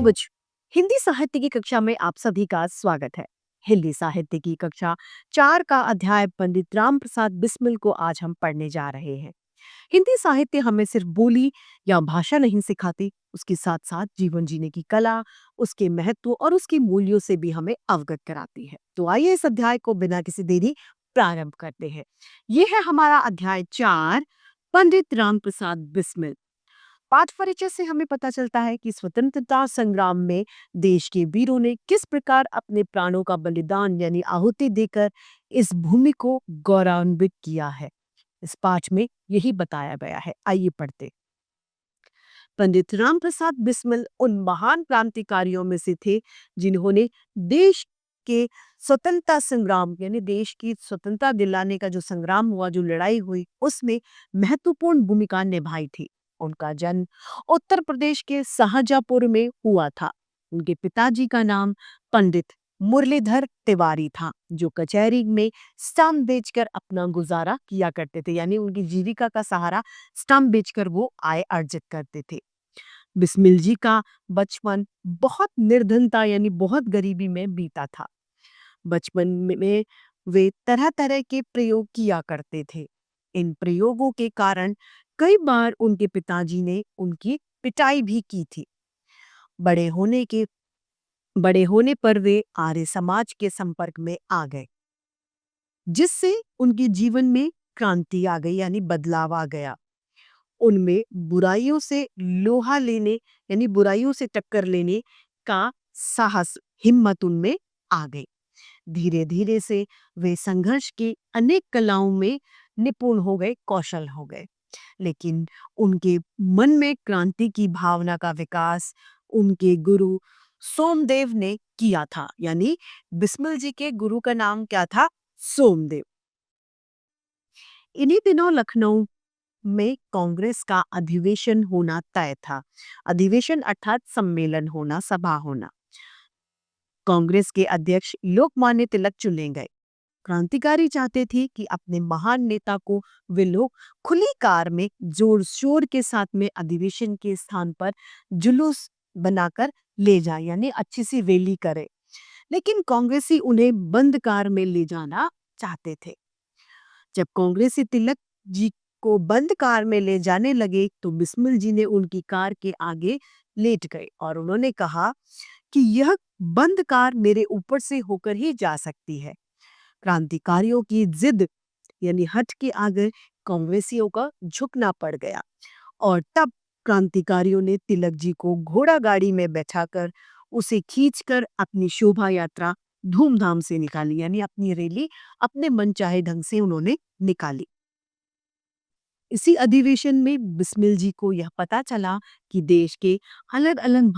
बच्चों, हिंदी साहित्य की कक्षा में आप सभी का स्वागत है। हिंदी साहित्य की कक्षा 4 का अध्याय पंडित राम प्रसाद बिस्मिल को आज हम पढ़ने जा रहे हैं। हिंदी साहित्य हमें सिर्फ बोली या भाषा नहीं सिखाती, उसके साथ साथ जीवन जीने की कला, उसके महत्व और उसके मूल्यों से भी हमें अवगत कराती है। तो आइए इस अध्याय को बिना किसी देरी प्रारंभ करते हैं। ये है हमारा अध्याय 4, पंडित राम प्रसाद बिस्मिल। पाठ परिचय से हमें पता चलता है कि स्वतंत्रता संग्राम में देश के वीरों ने किस प्रकार अपने प्राणों का बलिदान यानी आहुति देकर इस भूमि को गौरवान्वित किया है। इस पाठ में यही बताया गया है। आइए पढ़ते। पंडित राम प्रसाद बिस्मिल उन महान क्रांतिकारियों में से थे जिन्होंने देश के स्वतंत्रता संग्राम यानी देश की स्वतंत्रता दिलाने का जो संग्राम हुआ, जो लड़ाई हुई, उसमें महत्वपूर्ण भूमिका निभाई थी। उनका जन्म उत्तर प्रदेश के शाहजहांपुर में हुआ था। उनके पिताजी का नाम पंडित मुरलीधर तिवारी था, जो कचहरी में स्टाम्प बेचकर अपना गुजारा किया करते थे, यानी उनकी जीविका का सहारा स्टाम्प बेचकर वो आय अर्जित करते थे। बिस्मिल जी का बचपन बहुत निर्धनता यानी बहुत गरीबी में बीता था। बचपन में वे तरह तरह के प्रयोग किया करते थे। इन प्रयोगों के कारण कई बार उनके पिताजी ने उनकी पिटाई भी की थी। बड़े होने के बड़े होने पर वे आर्य समाज के संपर्क में आ गए, जिससे उनके जीवन में क्रांति आ गई यानी बदलाव आ गया। उनमें बुराइयों से लोहा लेने यानी बुराइयों से टक्कर लेने का साहस, हिम्मत उनमें आ गई। धीरे धीरे से वे संघर्ष की अनेक कलाओं में निपुण हो गए, कौशल हो गए। लेकिन उनके मन में क्रांति की भावना का विकास उनके गुरु सोमदेव ने किया था, यानी बिस्मिल जी के गुरु का नाम क्या था? सोमदेव। इन्हीं दिनों लखनऊ में कांग्रेस का अधिवेशन होना तय था। अधिवेशन अर्थात सम्मेलन होना, सभा होना। कांग्रेस के अध्यक्ष लोकमान्य तिलक चुने गए। क्रांतिकारी चाहते थे कि अपने महान नेता को वे लोग खुली कार में जोर शोर के साथ में अधिवेशन के स्थान पर जुलूस बनाकर ले जाए, यानी अच्छी सी रैली करे। लेकिन कांग्रेसी उन्हें बंद कार में ले जाना चाहते थे। जब कांग्रेसी तिलक जी को बंद कार में ले जाने लगे तो बिस्मिल जी ने उनकी कार के आगे लेट गए और उन्होंने कहा कि यह बंद कार मेरे ऊपर से होकर ही जा सकती है। क्रांतिकारियों की जिद यानी हठ के आगे कांग्रेसियों का झुकना पड़ गया और तब क्रांतिकारियों ने तिलक जी को घोड़ा गाड़ी में बैठाकर उसे खींचकर अपनी शोभा यात्रा धूमधाम से निकाली, यानी अपनी रैली अपने मनचाहे ढंग से उन्होंने निकाली। इसी अधिवेशन में बिस्मिल जी को यह पता चला कि देश के अलग अलग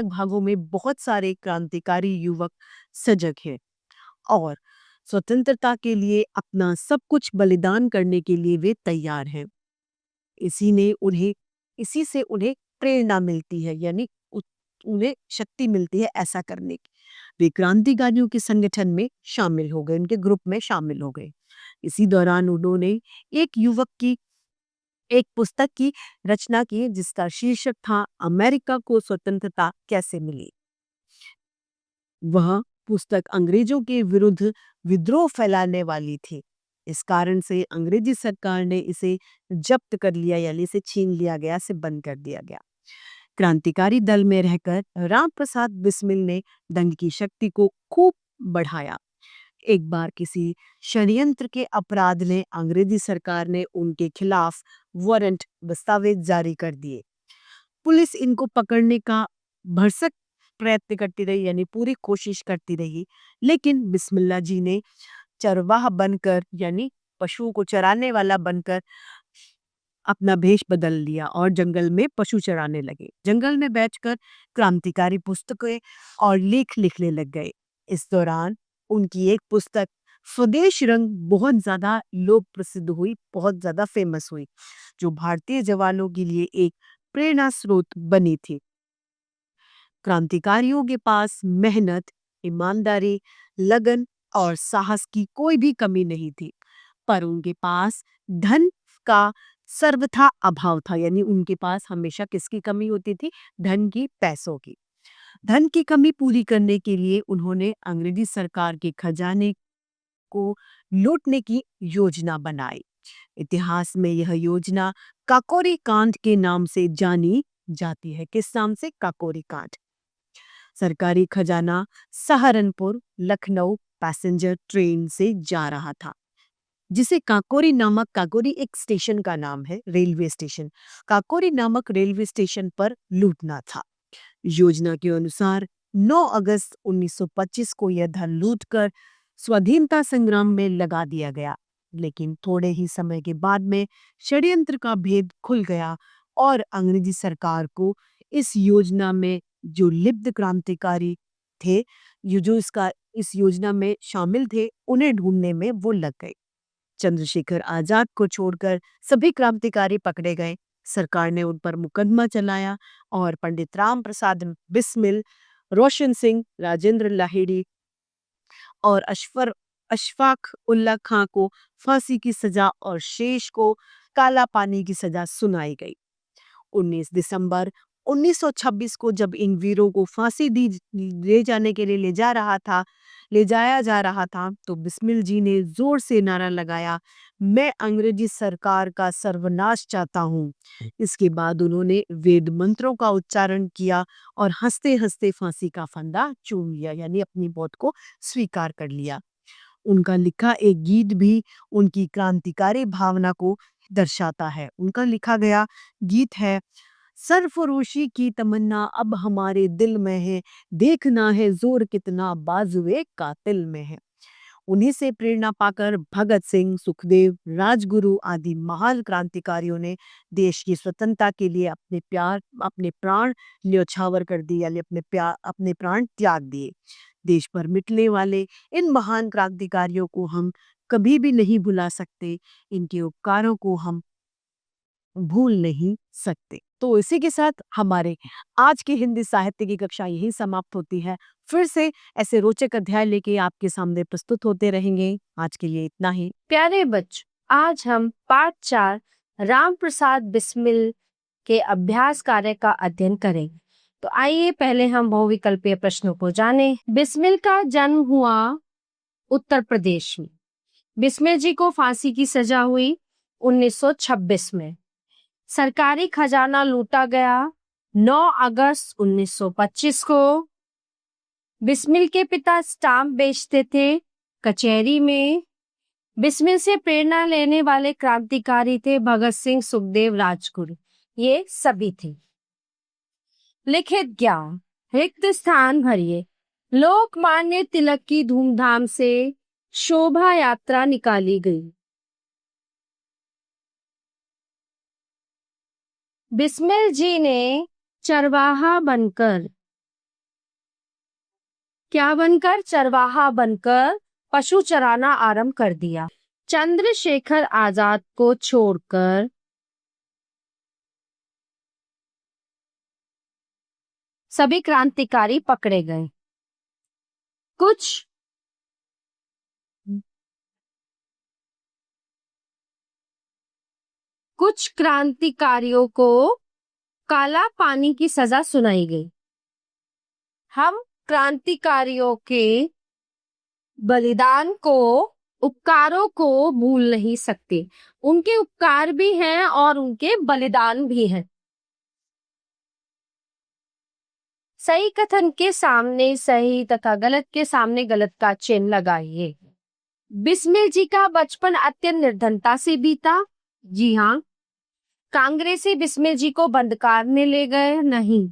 भागों में बहुत सारे क्रांतिकारी युवक सजग हैं और स्वतंत्रता के लिए अपना सब कुछ बलिदान करने के लिए वे तैयार हैं। इसी ने उन्हें इसी से उन्हें प्रेरणा मिलती है, यानी उन्हें शक्ति मिलती है ऐसा करने की। वे क्रांतिकारियों के संगठन में शामिल हो गए, उनके ग्रुप में शामिल हो गए। इसी दौरान उन्होंने एक पुस्तक की रचना की जिसका शीर्षक था अमेरिका को स्वतंत्रता कैसे मिली। वह पुस्तक अंग्रेजों के विरुद्ध विद्रोह फैलाने वाली थी। इस कारण से अंग्रेजी सरकार ने इसे जब्त कर लिया, यानी इसे छीन लिया गया, इसे बंद कर दिया गया। क्रांतिकारी दल में रहकर राम प्रसाद बिस्मिल ने दंड की शक्ति को खूब बढ़ाया। एक बार किसी षड्यंत्र के अपराध ने अंग्रेजी सरकार ने उनके खिलाफ वारंट दस्तावेज जारी कर दिए। पुलिस इनको पकड़ने का भरसक प्रयत्न करती रही, यानी पूरी कोशिश करती रही, लेकिन बिस्मिल्लाह जी ने चरवाहा बनकर यानी पशुओं को चराने वाला बनकर अपना भेष बदल लिया और जंगल में पशु चराने लगे। जंगल में बैठकर क्रांतिकारी पुस्तकें और लेख लिखने लग गए। इस दौरान उनकी एक पुस्तक स्वदेश रंग बहुत ज्यादा लोक प्रसिद्ध हुई, बहुत ज्यादा फेमस हुई, जो भारतीय जवानों के लिए एक प्रेरणा स्रोत बनी थी। क्रांतिकारियों के पास मेहनत, ईमानदारी, लगन और साहस की कोई भी कमी नहीं थी, पर उनके पास धन का सर्वथा अभाव था, यानी उनके पास हमेशा किसकी कमी होती थी? धन की, पैसों की। धन की कमी पूरी करने के लिए उन्होंने अंग्रेजी सरकार के खजाने को लूटने की योजना बनाई। इतिहास में यह योजना काकोरी कांड के नाम से जानी जाती है। किस नाम से? काकोरी कांड। सरकारी खजाना सहारनपुर लखनऊ पैसेंजर ट्रेन से जा रहा था, जिसे काकोरी नामक, काकोरी एक स्टेशन का नाम है, रेलवे स्टेशन, काकोरी नामक रेलवे स्टेशन पर लूटना था। योजना के अनुसार 9 अगस्त 1925 को यह धन लूटकर स्वाधीनता संग्राम में लगा दिया गया। लेकिन थोड़े ही समय के बाद में षड्यंत्र का भेद खुल गया और अंग्रेजी सरकार को इस योजना में जो लिप्त क्रांतिकारी थे, ये जो इस योजना में शामिल थे, उन्हें ढूंढने में वो लग गए। चंद्रशेखर आजाद को छोड़कर सभी क्रांतिकारी पकड़े गए। सरकार ने उन पर मुकदमा चलाया और पंडित राम प्रसाद बिस्मिल, रोशन सिंह, राजेंद्र लाहिड़ी और अशफाक उल्ला खां को फांसी की सजा और शेष को काला पानी की सजा सुनाई गई। 19 दिसंबर 1926 को जब इन वीरों को फांसी दी ले जाने के लिए ले जाया जा रहा था, तो बिस्मिल जी ने जोर से नारा लगाया, मैं अंग्रेजी सरकार का सर्वनाश चाहता हूँ। इसके बाद उन्होंने वेद मंत्रों का उच्चारण किया और हंसते हंसते फांसी का फंदा चूम लिया, यानी अपनी मौत को स्वीकार कर लिया। उनका लिखा एक गीत भी उनकी क्रांतिकारी भावना को दर्शाता है। उनका लिखा गया गीत है, सरफरोशी की तमन्ना अब हमारे दिल में है, देखना है जोर कितना बाजुए कातिल में है। उन्हीं से प्रेरणा पाकर भगत सिंह, सुखदेव, राजगुरु आदि महान क्रांतिकारियों ने देश की स्वतंत्रता के लिए अपने प्राण न्यौछावर कर दिए, यानी अपने प्राण त्याग दिए। देश पर मिटने वाले इन महान क्रांतिकारियों को हम कभी भी नहीं भुला सकते, इनके उपकारों को हम भूल नहीं सकते। तो इसी के साथ हमारे आज की हिंदी साहित्य की कक्षा यही समाप्त होती है। फिर से ऐसे रोचक अध्याय लेके आपके सामने प्रस्तुत होते रहेंगे। आज के लिए इतना ही। प्यारे बच्चों, आज हम पाठ 4 राम प्रसाद बिस्मिल के अभ्यास कार्य का अध्ययन करेंगे। तो आइए पहले हम बहुविकल्पीय प्रश्नों को जानें। बिस्मिल का जन्म हुआ उत्तर प्रदेश में। बिस्मिल जी को फांसी की सजा हुई 1926 में। सरकारी खजाना लूटा गया 9 अगस्त 1925 को। बिस्मिल के पिता स्टाम्प बेचते थे कचहरी में। बिस्मिल से प्रेरणा लेने वाले क्रांतिकारी थे भगत सिंह, सुखदेव, राजगुरु, ये सभी थे। लिखित ज्ञान, रिक्त स्थान भरिए। लोकमान्य तिलक की धूमधाम से शोभा यात्रा निकाली गई। बिस्मिल जी ने चरवाहा बनकर, क्या बनकर? चरवाहा बनकर पशु चराना आरंभ कर दिया। चंद्रशेखर आजाद को छोड़कर सभी क्रांतिकारी पकड़े गए। कुछ क्रांतिकारियों को काला पानी की सजा सुनाई गई। हम क्रांतिकारियों के बलिदान को, उपकारों को भूल नहीं सकते। उनके उपकार भी हैं और उनके बलिदान भी हैं। सही कथन के सामने सही तथा गलत के सामने गलत का चिन्ह लगाइए। बिस्मिल जी का बचपन अत्यंत निर्धनता से बीता। जी हाँ। कांग्रेसी बिस्मिल जी को बंदकारने ले गए? नहीं।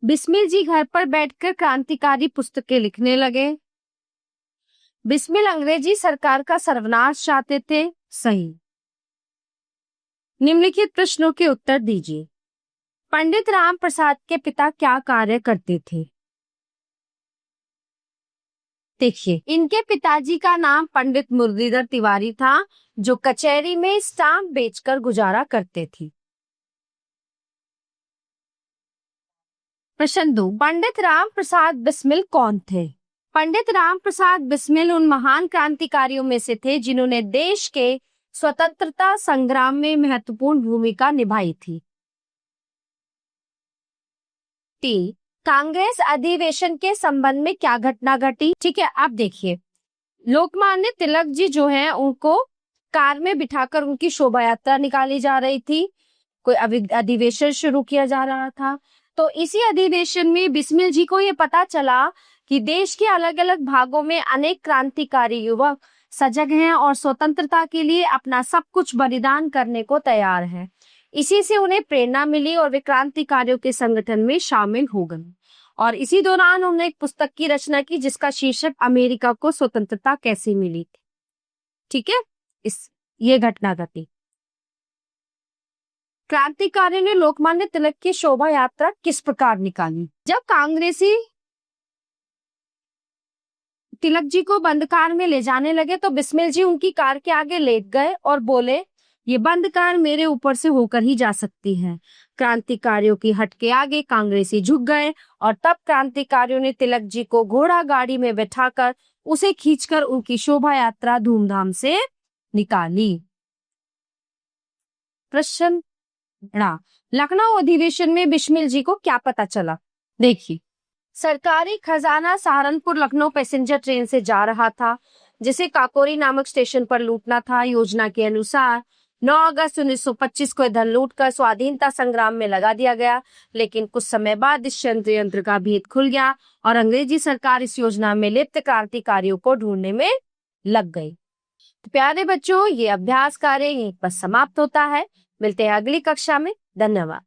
बिस्मिल जी घर पर बैठकर क्रांतिकारी पुस्तकें लिखने लगे। बिस्मिल अंग्रेजी सरकार का सर्वनाश चाहते थे? सही। निम्नलिखित प्रश्नों के उत्तर दीजिए। पंडित राम प्रसाद के पिता क्या कार्य करते थे? देखिए, इनके पिताजी का नाम पंडित मुरलीधर तिवारी था, जो कचहरी में स्टाम्प बेचकर गुजारा करते थे। प्रश्न 2, पंडित राम प्रसाद बिस्मिल कौन थे? पंडित राम प्रसाद बिस्मिल उन महान क्रांतिकारियों में से थे जिन्होंने देश के स्वतंत्रता संग्राम में महत्वपूर्ण भूमिका निभाई थी? टी, कांग्रेस अधिवेशन के संबंध में क्या घटना घटी? ठीक है, आप देखिए, लोकमान्य तिलक जी जो हैं उनको कार में बिठाकर उनकी शोभा यात्रा निकाली जा रही थी। कोई अधिवेशन शुरू किया जा रहा था। तो इसी अधिवेशन में बिस्मिल जी को ये पता चला कि देश के अलग अलग भागों में अनेक क्रांतिकारी युवक सजग हैं और स्वतंत्रता के लिए अपना सब कुछ बलिदान करने को तैयार हैं। इसी से उन्हें प्रेरणा मिली और वे क्रांतिकारियों के संगठन में शामिल हो गए। और इसी दौरान उन्होंने एक पुस्तक की रचना की जिसका शीर्षक अमेरिका को स्वतंत्रता कैसे मिली थी। ठीक है, ये घटना घटी। क्रांतिकारियों ने लोकमान्य तिलक की शोभा यात्रा किस प्रकार निकाली? जब कांग्रेसी तिलक जी को बंद कार में ले जाने लगे तो बिस्मिल जी उनकी कार के आगे लेट गए और बोले, ये बंद कार मेरे ऊपर से होकर ही जा सकती है। क्रांतिकारियों की हट के आगे कांग्रेसी झुक गए और तब क्रांतिकारियों ने तिलक जी को घोड़ा गाड़ी में बैठाकर उसे खींचकर उनकी शोभा यात्रा धूमधाम से निकाली। प्रश्न, लखनऊ अधिवेशन में बिस्मिल जी को क्या पता चला? देखिए, सरकारी खजाना सहारनपुर लखनऊ पैसेंजर ट्रेन से जा रहा था जिसे काकोरी नामक स्टेशन पर लूटना था। योजना के अनुसार 9 अगस्त 1925 को धन लूटकर स्वाधीनता संग्राम में लगा दिया गया, लेकिन कुछ समय बाद इस षड्यंत्र का भेद खुल गया और अंग्रेजी सरकार इस योजना में लिप्त क्रांतिकारियों को ढूंढने में लग गई। तो प्यारे बच्चों, ये अभ्यास कार्य यहीं पर समाप्त होता है। मिलते हैं अगली कक्षा में। धन्यवाद।